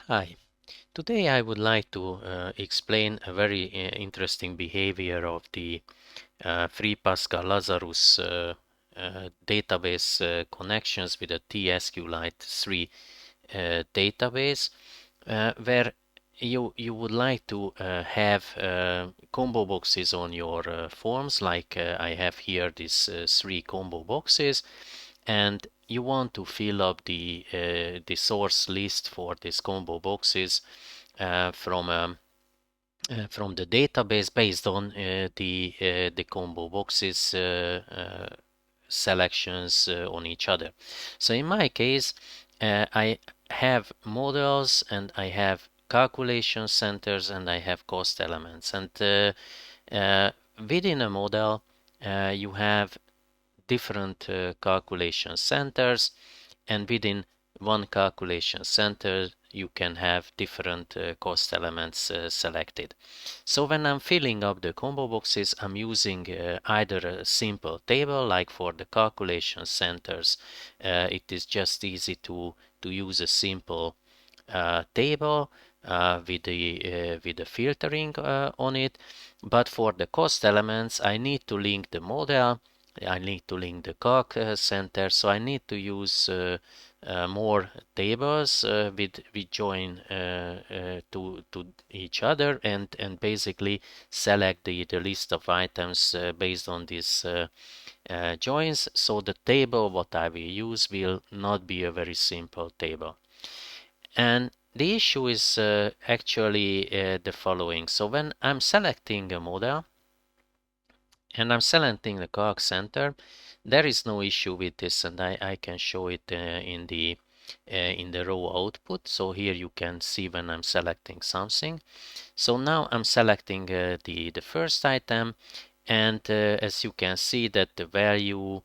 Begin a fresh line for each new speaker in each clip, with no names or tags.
Hi, today I would like to explain a very interesting behavior of the Free Pascal Lazarus database connections with the TSQLite 3 database, where you would like to have combo boxes on your forms, like I have here these 3 combo boxes, and you want to fill up the source list for these combo boxes from the database based on the combo boxes selections on each other. So in my case, I have models and I have calculation centers and I have cost elements. And within a model, you have different calculation centers, and within one calculation center you can have different cost elements selected. So when I'm filling up the combo boxes, I'm using either a simple table, like for the calculation centers it is just easy to use a simple table with the filtering on it. But for the cost elements, I need to link the model, I need to link the calc center, so I need to use more tables with join to each other, and basically select the list of items based on these joins. So the table what I will use will not be a very simple table. And the issue is actually the following. So when I'm selecting a model and I'm selecting the calc center, there is no issue with this, and I can show it in the raw output. So here you can see when I'm selecting something. So now I'm selecting the first item, and as you can see that the value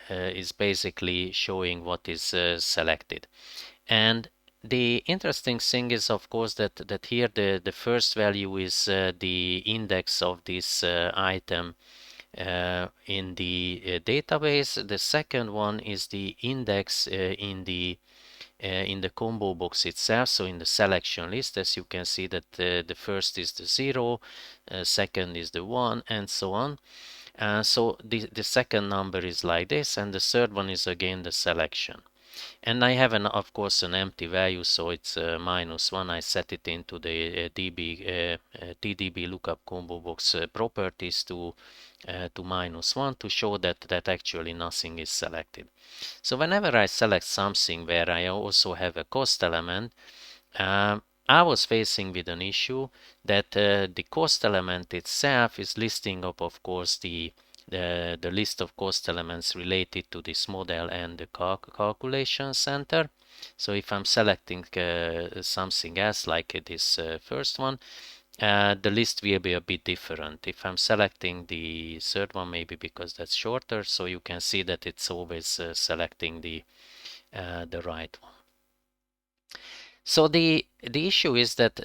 is basically showing what is selected. And the interesting thing is, of course, that here the first value is the index of this item in the database. The second one is the index in the combo box itself, so in the selection list. As you can see that the first is the 0, second is the 1, and so on. So the second number is like this, and the third one is again the selection. And I have, of course, an empty value, so it's -1. I set it into the TDBLookupComboBox properties to -1 to show that actually nothing is selected. So whenever I select something where I also have a cost element, I was facing with an issue that the cost element itself is listing up, of course, the list of cost elements related to this model and the calculation center. So if I'm selecting something else like this first one, the list will be a bit different. If I'm selecting the third one, maybe because that's shorter, so you can see that it's always selecting the right one. So the issue is that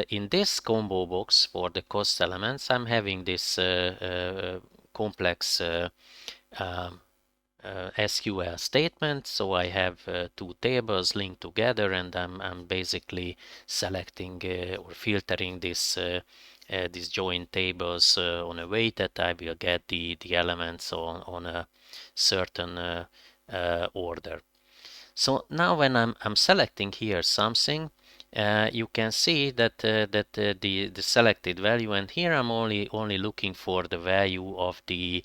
in this combo box for the cost elements, I'm having this complex SQL statement. So I have two tables linked together, and I'm basically selecting or filtering these joint tables on a way that I will get the elements on a certain order. So now when I'm selecting here something, you can see that the selected value, and here I'm only looking for the value of the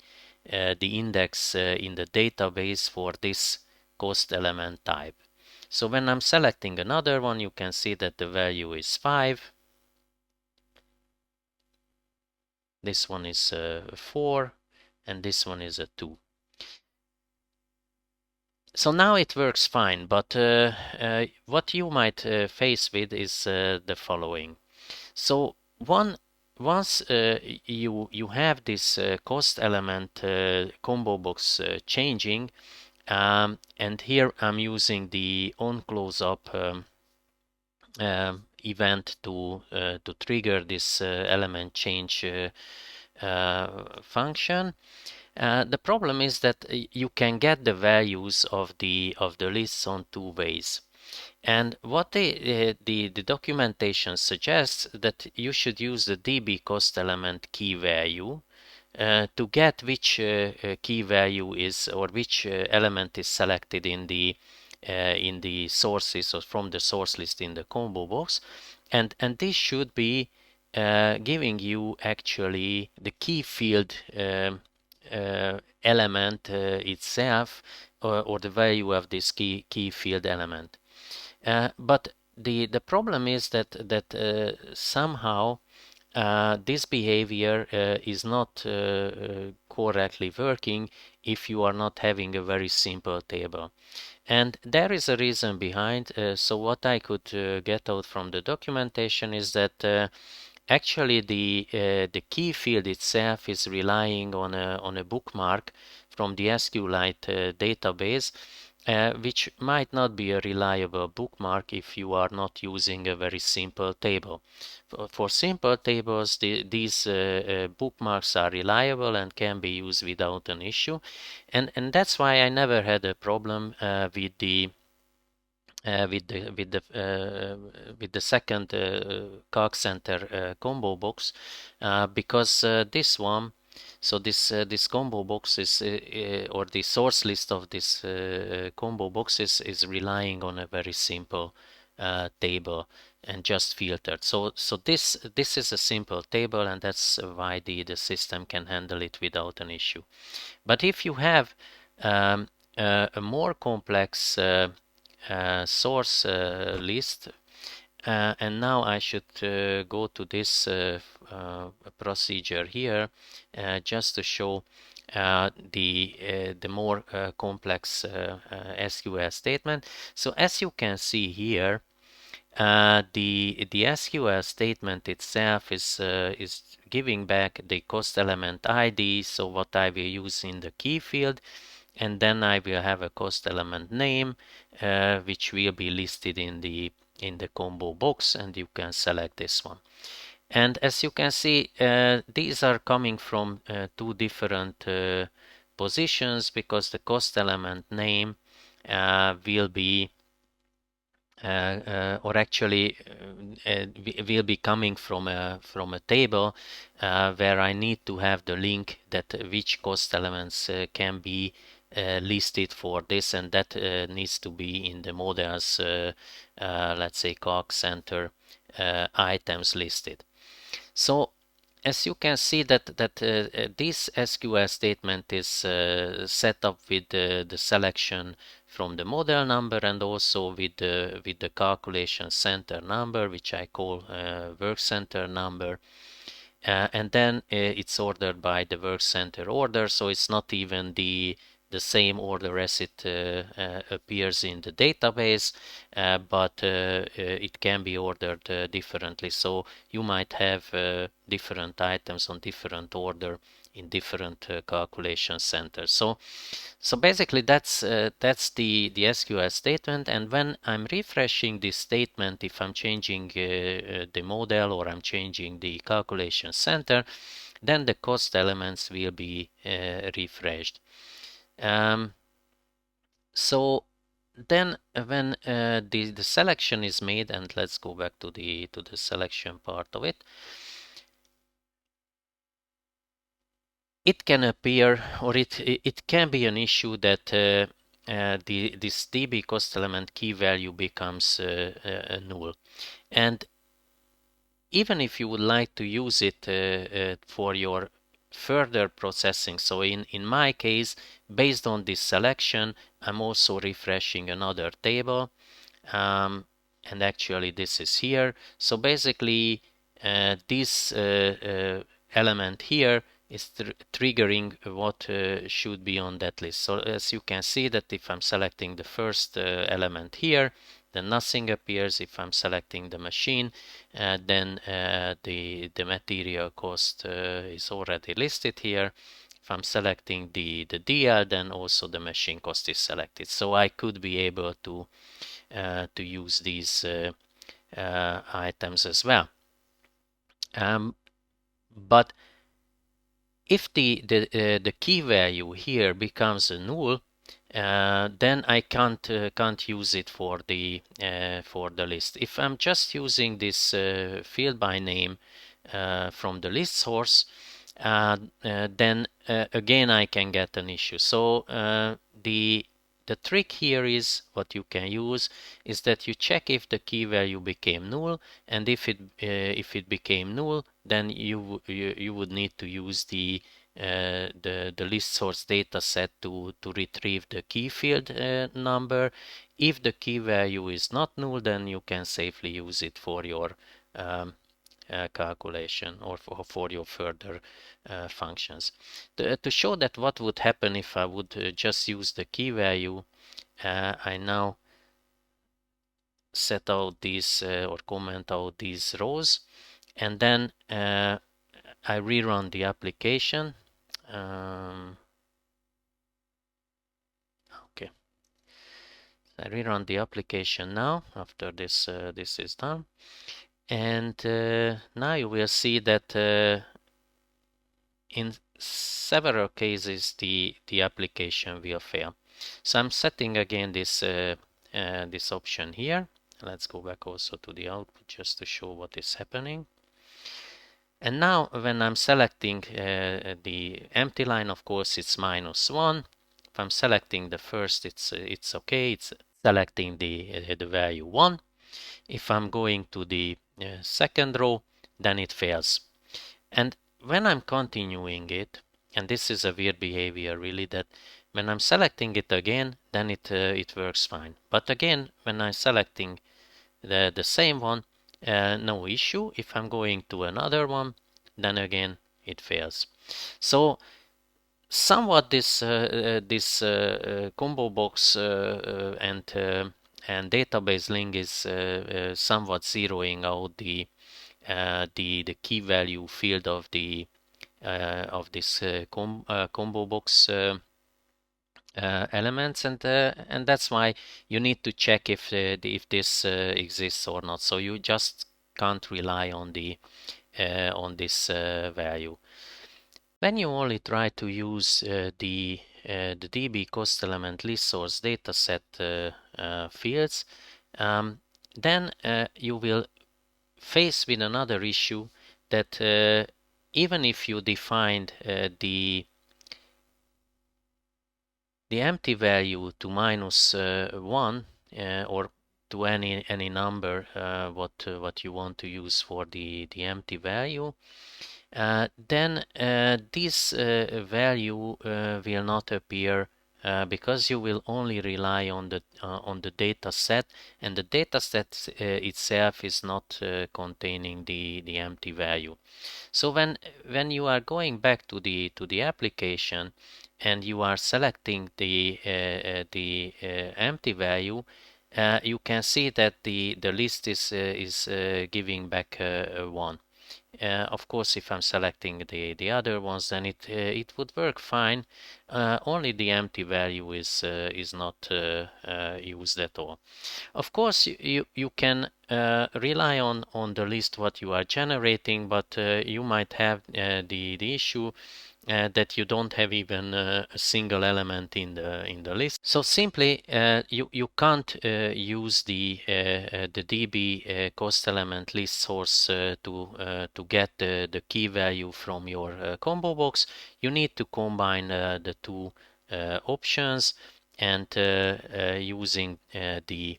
index in the database for this cost element type. So when I'm selecting another one, you can see that the value is 5. This one is 4, and this one is a 2. So now it works fine, but what you might face with is the following. So once you have this cost element combo box changing, and here I'm using the onCloseUp event to trigger this element change function. The problem is that you can get the values of the lists on two ways. And what the documentation suggests that you should use the DB cost element key value to get which key value is, or which element is selected in the sources or from the source list in the combo box, and this should be giving you actually the key field element itself, or the value of this key field element. But the problem is that somehow this behavior is not correctly working if you are not having a very simple table. And there is a reason behind. So what I could get out from the documentation is that actually the key field itself is relying on a bookmark from the SQLite database, which might not be a reliable bookmark if you are not using a very simple table. For simple tables, these bookmarks are reliable and can be used without an issue, and that's why I never had a problem with the second Calc Center combo box, because this one, so this combo box is or the source list of this combo box is relying on a very simple table and just filtered. So this is a simple table, and that's why the system can handle it without an issue. But if you have a more complex source list, and now I should go to this procedure here just to show the more complex SQL statement. So as you can see here, the SQL statement itself is giving back the cost element ID, so what I will use in the key field, and then I will have a cost element name which will be listed in the combo box, and you can select this one. And as you can see, these are coming from two different positions, because the cost element name will be or actually will be coming from a table where I need to have the link that which cost elements can be listed for this, and that needs to be in the models, let's say Calc Center items listed. So as you can see that this SQL statement is set up with the selection from the model number, and also with the calculation center number, which I call work center number. And then it's ordered by the work center order, so it's not even the same order as it appears in the database, but it can be ordered differently. So you might have different items on different order in different calculation centers. So basically that's the SQL statement, and when I'm refreshing this statement, if I'm changing the model or I'm changing the calculation center, then the cost elements will be refreshed. So then when the selection is made, and let's go back to the selection part of it, it can appear, or it can be an issue that this DB cost element key value becomes null. And even if you would like to use it for your further processing, so in my case, based on this selection, I'm also refreshing another table, and actually this is here. So basically this element here is triggering what should be on that list. So as you can see that if I'm selecting the first element here, then nothing appears. If I'm selecting the machine, then the material cost is already listed here. If I'm selecting the DL, then also the machine cost is selected. So I could be able to use these items as well. But if the key value here becomes a null, then I can't use it for the list. If I'm just using this field by name from the list source, then again I can get an issue. So the trick here is what you can use is that you check if the key value became null, and if it became null, then you would need to use the list source data set to retrieve the key field number. If the key value is not null, then you can safely use it for your calculation or for your further functions. To show that what would happen if I would just use the key value, I now set out these or comment out these rows, and then I rerun the application. Okay, I rerun the application now after this this is done, and now you will see that in several cases the application will fail. So I'm setting again this this option here. Let's go back also to the output just to show what is happening. And now when I'm selecting the empty line, of course it's -1. If I'm selecting the first, it's okay. It's selecting the value 1. If I'm going to the second row, then it fails. And when I'm continuing it, and this is a weird behavior really, that when I'm selecting it again, then it works fine. But again, when I'm selecting the same one, no issue. If I'm going to another one, then again it fails. So somewhat this Combobox and database link is somewhat zeroing out the key value field of the of this Combobox elements, and that's why you need to check if this exists or not. So you just can't rely on the on this value. When you only try to use the DB cost element list source dataset fields, then you will face with another issue that even if you defined the empty value to -1 or to any number what you want to use for the empty value, then this value will not appear because you will only rely on the data set, and the data set itself is not containing the empty value. So when you are going back to the application and you are selecting the empty value, you can see that the list is giving back 1. Of course, if I'm selecting the other ones, then it would work fine. Only the empty value is not used at all. Of course, you can rely on the list what you are generating, but you might have the issue that you don't have even a single element in the list. So simply you can't use the DB cost element list source to get the key value from your combo box. You need to combine the two options, and using the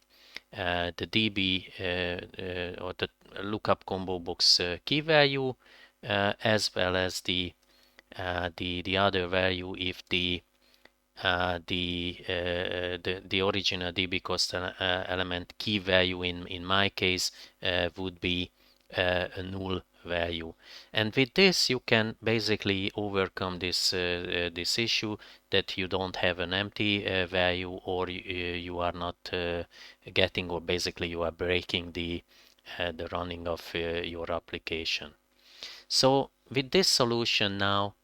DB or the lookup combo box key value, as well as the other value if the original DB cost element key value in my case would be a null value. And with this you can basically overcome this this issue that you don't have an empty value, or you are not getting, or basically you are breaking the running of your application. So with this solution now,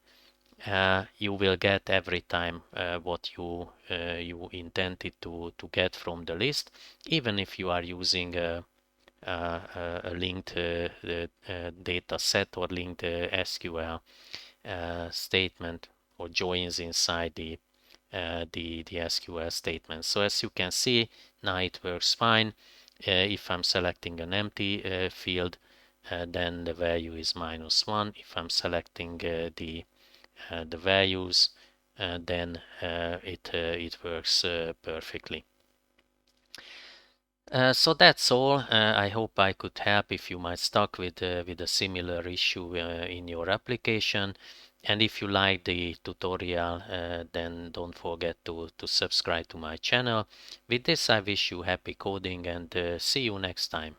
you will get every time what you intended to get from the list, even if you are using a linked data set or linked SQL statement or joins inside the the SQL statement. So as you can see, now it works fine. If I'm selecting an empty field, then the value is -1. If I'm selecting the values, then it works perfectly. So that's all. I hope I could help if you might stuck with a similar issue in your application. And if you like the tutorial, then don't forget to subscribe to my channel. With this, I wish you happy coding and see you next time.